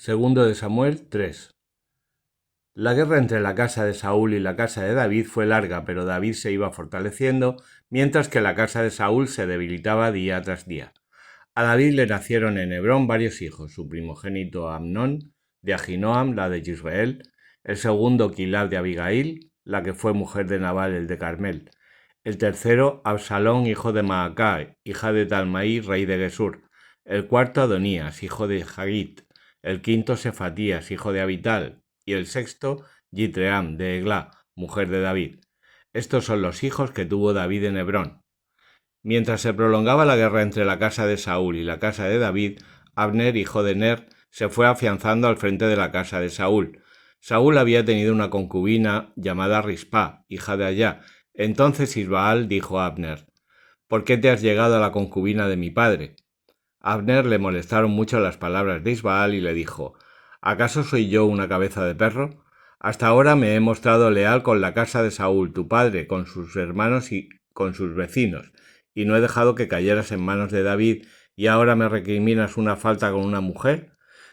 Segundo de Samuel 3. La guerra entre la casa de Saúl y la casa de David fue larga, pero David se iba fortaleciendo, mientras que la casa de Saúl se debilitaba día tras día. A David le nacieron en Hebrón varios hijos, su primogénito Amnón, de Ahinoam, la de Israel, el segundo Quilab de Abigail, la que fue mujer de Nabal el de Carmel, el tercero Absalón, hijo de Maacá, hija de Talmaí, rey de Gesur, el cuarto Adonías, hijo de Hagit, el quinto Sefatías, hijo de Abital, y el sexto Yitream, de Eglá, mujer de David. Estos son los hijos que tuvo David en Hebrón. Mientras se prolongaba la guerra entre la casa de Saúl y la casa de David, Abner, hijo de Ner, se fue afianzando al frente de la casa de Saúl. Saúl había tenido una concubina llamada Rispa, hija de Ayá. Entonces Isbaal dijo a Abner: ¿Por qué te has llegado a la concubina de mi padre? A Abner le molestaron mucho las palabras de Isbaal y le dijo: ¿Acaso soy yo una cabeza de perro? Hasta ahora me he mostrado leal con la casa de Saúl, tu padre, con sus hermanos y con sus vecinos, y no he dejado que cayeras en manos de David, y ahora me recriminas una falta con una mujer.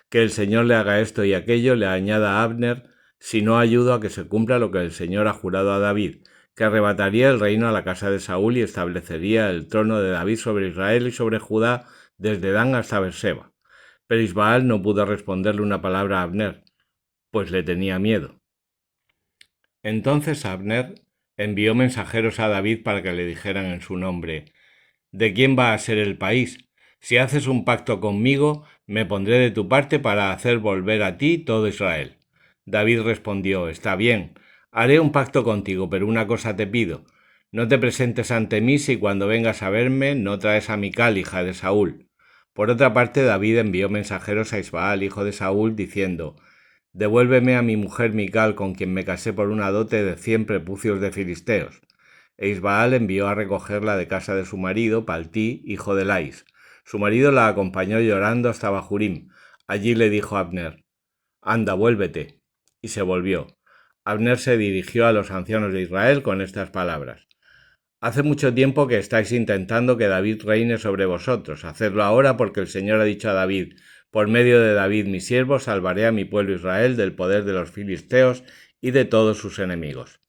Que el Señor le haga esto y aquello, le añada a Abner, si no ayudo a que se cumpla lo que el Señor ha jurado a David, que arrebataría el reino a la casa de Saúl y establecería el trono de David sobre Israel y sobre Judá desde Dan hasta Berseba. Pero Isbaal no pudo responderle una palabra a Abner, pues le tenía miedo. Entonces Abner envió mensajeros a David para que le dijeran en su nombre: ¿De quién va a ser el país? Si haces un pacto conmigo, me pondré de tu parte para hacer volver a ti todo Israel. David respondió: Está bien, haré un pacto contigo, pero una cosa te pido: no te presentes ante mí si cuando vengas a verme no traes a Mical, hija de Saúl. Por otra parte, David envió mensajeros a Isbaal, hijo de Saúl, diciendo: Devuélveme a mi mujer Mical, con quien me casé por una dote de 100 prepucios de filisteos. E Isbaal envió a recogerla de casa de su marido, Paltí, hijo de Lais. Su marido la acompañó llorando hasta Bahurim. Allí le dijo a Abner: Anda, vuélvete. Y se volvió. Abner se dirigió a los ancianos de Israel con estas palabras: Hace mucho tiempo que estáis intentando que David reine sobre vosotros. Hacedlo ahora, porque el Señor ha dicho a David: Por medio de David mi siervo salvaré a mi pueblo Israel del poder de los filisteos y de todos sus enemigos.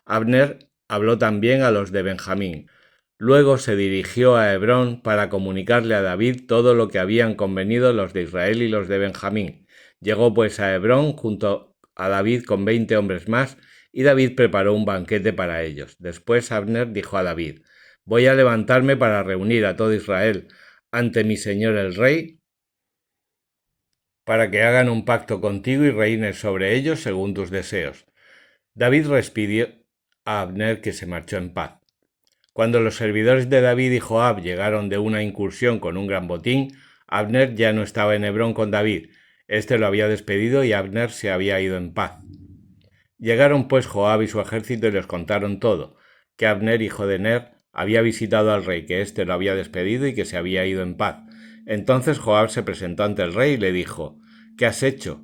Abner habló también a los de Benjamín. Luego se dirigió a Hebrón para comunicarle a David todo lo que habían convenido los de Israel y los de Benjamín. Llegó pues a Hebrón junto a David con 20 hombres más, y David preparó un banquete para ellos. Después Abner dijo a David: Voy a levantarme para reunir a todo Israel ante mi señor el rey, para que hagan un pacto contigo y reines sobre ellos según tus deseos. David respidió a Abner, que se marchó en paz. Cuando los servidores de David y Joab llegaron de una incursión con un gran botín, Abner ya no estaba en Hebrón con David. Este lo había despedido y Abner se había ido en paz. Llegaron pues Joab y su ejército y les contaron todo: que Abner, hijo de Ner, había visitado al rey, que éste lo había despedido y que se había ido en paz. Entonces Joab se presentó ante el rey y le dijo: ¿Qué has hecho?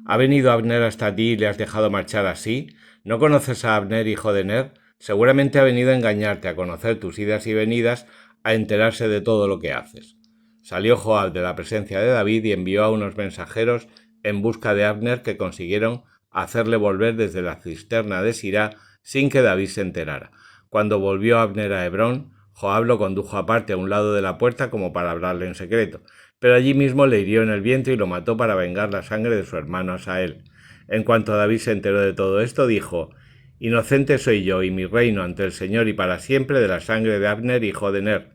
¿Ha venido Abner hasta ti y le has dejado marchar así? ¿No conoces a Abner, hijo de Ner? Seguramente ha venido a engañarte, a conocer tus idas y venidas, a enterarse de todo lo que haces. Salió Joab de la presencia de David y envió a unos mensajeros en busca de Abner, que consiguieron hacerle volver desde la cisterna de Sirá sin que David se enterara. Cuando volvió Abner a Hebrón, Joab lo condujo aparte a un lado de la puerta como para hablarle en secreto, pero allí mismo le hirió en el vientre y lo mató para vengar la sangre de su hermano Asael. En cuanto David se enteró de todo esto, dijo: Inocente soy yo y mi reino ante el Señor y para siempre de la sangre de Abner, hijo de Ner.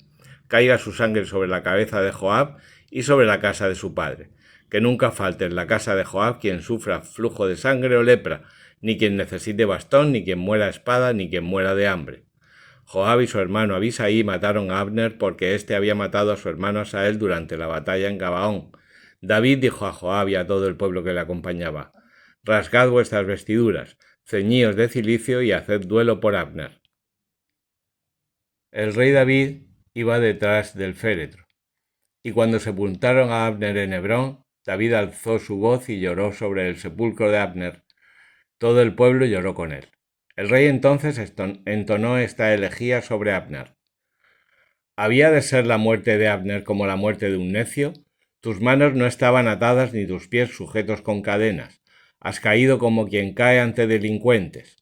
Caiga su sangre sobre la cabeza de Joab y sobre la casa de su padre. Que nunca falte en la casa de Joab quien sufra flujo de sangre o lepra, ni quien necesite bastón, ni quien muera a espada, ni quien muera de hambre. Joab y su hermano Abisaí mataron a Abner porque éste había matado a su hermano Asael durante la batalla en Gabaón. David dijo a Joab y a todo el pueblo que le acompañaba: Rasgad vuestras vestiduras, ceñíos de cilicio y haced duelo por Abner. El rey David iba detrás del féretro. Y cuando sepultaron a Abner en Hebrón, David alzó su voz y lloró sobre el sepulcro de Abner. Todo el pueblo lloró con él. El rey entonces entonó esta elegía sobre Abner: ¿Había de ser la muerte de Abner como la muerte de un necio? Tus manos no estaban atadas ni tus pies sujetos con cadenas. Has caído como quien cae ante delincuentes.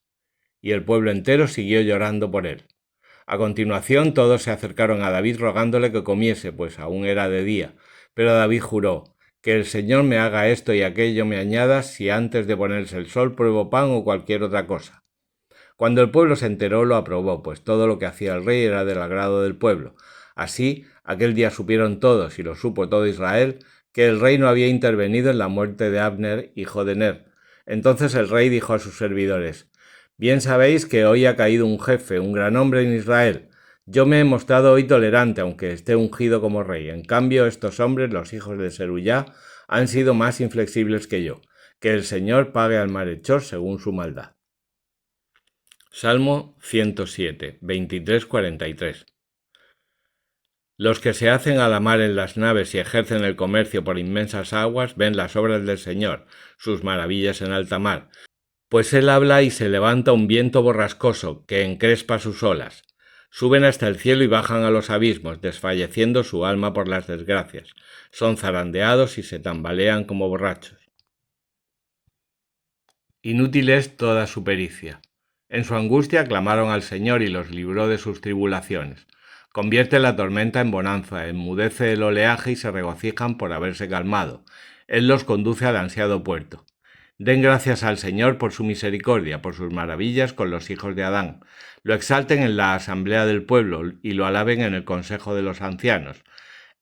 Y el pueblo entero siguió llorando por él. A continuación todos se acercaron a David rogándole que comiese, pues aún era de día. Pero David juró: que el Señor me haga esto y aquello me añada si antes de ponerse el sol pruebo pan o cualquier otra cosa. Cuando el pueblo se enteró, lo aprobó, pues todo lo que hacía el rey era del agrado del pueblo. Así, aquel día supieron todos, y lo supo todo Israel, que el rey no había intervenido en la muerte de Abner, hijo de Ner. Entonces el rey dijo a sus servidores: bien sabéis que hoy ha caído un jefe, un gran hombre en Israel. Yo me he mostrado hoy tolerante, aunque esté ungido como rey. En cambio, estos hombres, los hijos de Seruyá, han sido más inflexibles que yo. Que el Señor pague al malhechor según su maldad. Salmo 107, 23-43. Los que se hacen a la mar en las naves y ejercen el comercio por inmensas aguas ven las obras del Señor, sus maravillas en alta mar. Pues él habla y se levanta un viento borrascoso que encrespa sus olas. Suben hasta el cielo y bajan a los abismos, desfalleciendo su alma por las desgracias. Son zarandeados y se tambalean como borrachos. Inútil es toda su pericia. En su angustia clamaron al Señor y los libró de sus tribulaciones. Convierte la tormenta en bonanza, enmudece el oleaje y se regocijan por haberse calmado. Él los conduce al ansiado puerto. Den gracias al Señor por su misericordia, por sus maravillas con los hijos de Adán. Lo exalten en la asamblea del pueblo y lo alaben en el consejo de los ancianos.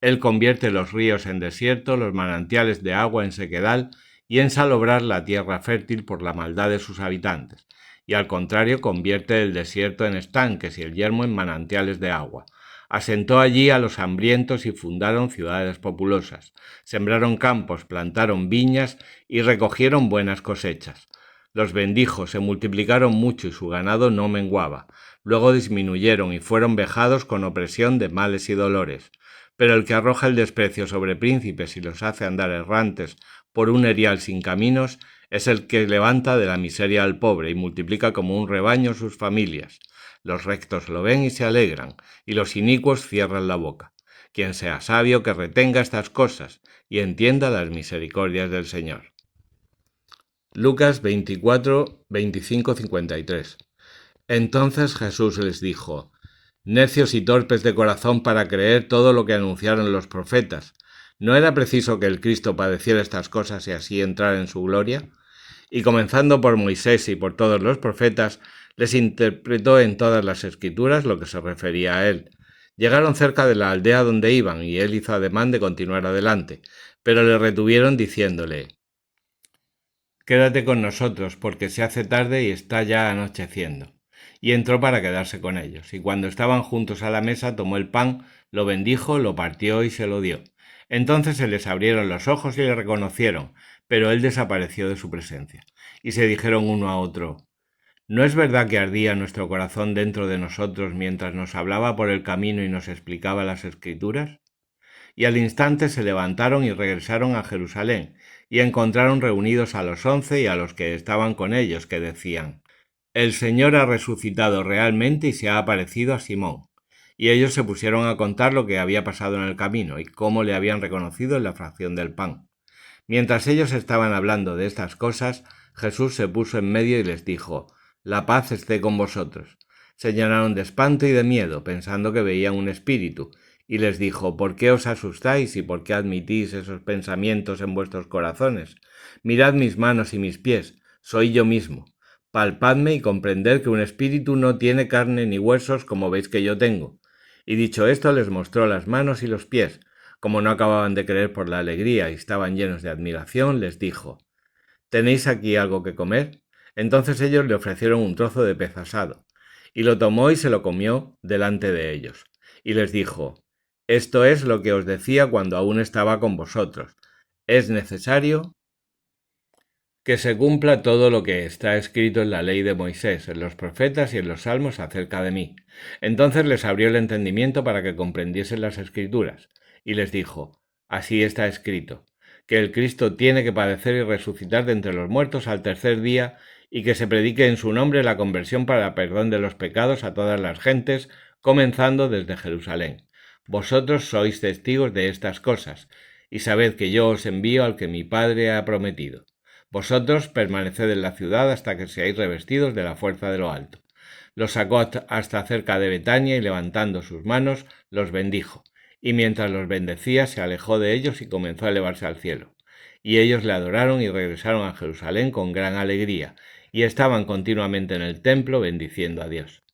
Él convierte los ríos en desierto, los manantiales de agua en sequedal, y en salobrar la tierra fértil por la maldad de sus habitantes, y al contrario convierte el desierto en estanques y el yermo en manantiales de agua. Asentó allí a los hambrientos y fundaron ciudades populosas. Sembraron campos, plantaron viñas y recogieron buenas cosechas. Los bendijo, se multiplicaron mucho y su ganado no menguaba. Luego disminuyeron y fueron vejados con opresión de males y dolores. Pero el que arroja el desprecio sobre príncipes y los hace andar errantes por un erial sin caminos, es el que levanta de la miseria al pobre y multiplica como un rebaño sus familias. Los rectos lo ven y se alegran, y los inicuos cierran la boca. Quien sea sabio que retenga estas cosas y entienda las misericordias del Señor. Lucas 24, 25, 53. Entonces Jesús les dijo: necios y torpes de corazón para creer todo lo que anunciaron los profetas. ¿No era preciso que el Cristo padeciera estas cosas y así entrar en su gloria? Y comenzando por Moisés y por todos los profetas, les interpretó en todas las escrituras lo que se refería a él. Llegaron cerca de la aldea donde iban, y él hizo ademán de continuar adelante, pero le retuvieron diciéndole: quédate con nosotros, porque se hace tarde y está ya anocheciendo. Y entró para quedarse con ellos, y cuando estaban juntos a la mesa tomó el pan, lo bendijo, lo partió y se lo dio. Entonces se les abrieron los ojos y le reconocieron, pero él desapareció de su presencia. Y se dijeron uno a otro: ¿no es verdad que ardía nuestro corazón dentro de nosotros mientras nos hablaba por el camino y nos explicaba las Escrituras? Y al instante se levantaron y regresaron a Jerusalén, y encontraron reunidos a los 11 y a los que estaban con ellos, que decían: el Señor ha resucitado realmente y se ha aparecido a Simón. Y ellos se pusieron a contar lo que había pasado en el camino y cómo le habían reconocido en la fracción del pan. Mientras ellos estaban hablando de estas cosas, Jesús se puso en medio y les dijo: la paz esté con vosotros. Se llenaron de espanto y de miedo, pensando que veían un espíritu, y les dijo: ¿por qué os asustáis y por qué admitís esos pensamientos en vuestros corazones? Mirad mis manos y mis pies, soy yo mismo. Palpadme y comprended que un espíritu no tiene carne ni huesos como veis que yo tengo. Y dicho esto, les mostró las manos y los pies. Como no acababan de creer por la alegría y estaban llenos de admiración, les dijo: ¿tenéis aquí algo que comer? Entonces ellos le ofrecieron un trozo de pez asado, y lo tomó y se lo comió delante de ellos. Y les dijo: esto es lo que os decía cuando aún estaba con vosotros. Es necesario que se cumpla todo lo que está escrito en la ley de Moisés, en los profetas y en los salmos acerca de mí. Entonces les abrió el entendimiento para que comprendiesen las Escrituras, y les dijo: así está escrito, que el Cristo tiene que padecer y resucitar de entre los muertos al tercer día, y que se predique en su nombre la conversión para perdón de los pecados a todas las gentes, comenzando desde Jerusalén. Vosotros sois testigos de estas cosas. y sabed que yo os envío al que mi Padre ha prometido. Vosotros permaneced en la ciudad hasta que seáis revestidos de la fuerza de lo alto. Los sacó hasta cerca de Betania y levantando sus manos los bendijo. Y mientras los bendecía se alejó de ellos y comenzó a elevarse al cielo. Y ellos le adoraron y regresaron a Jerusalén con gran alegría, y estaban continuamente en el templo bendiciendo a Dios.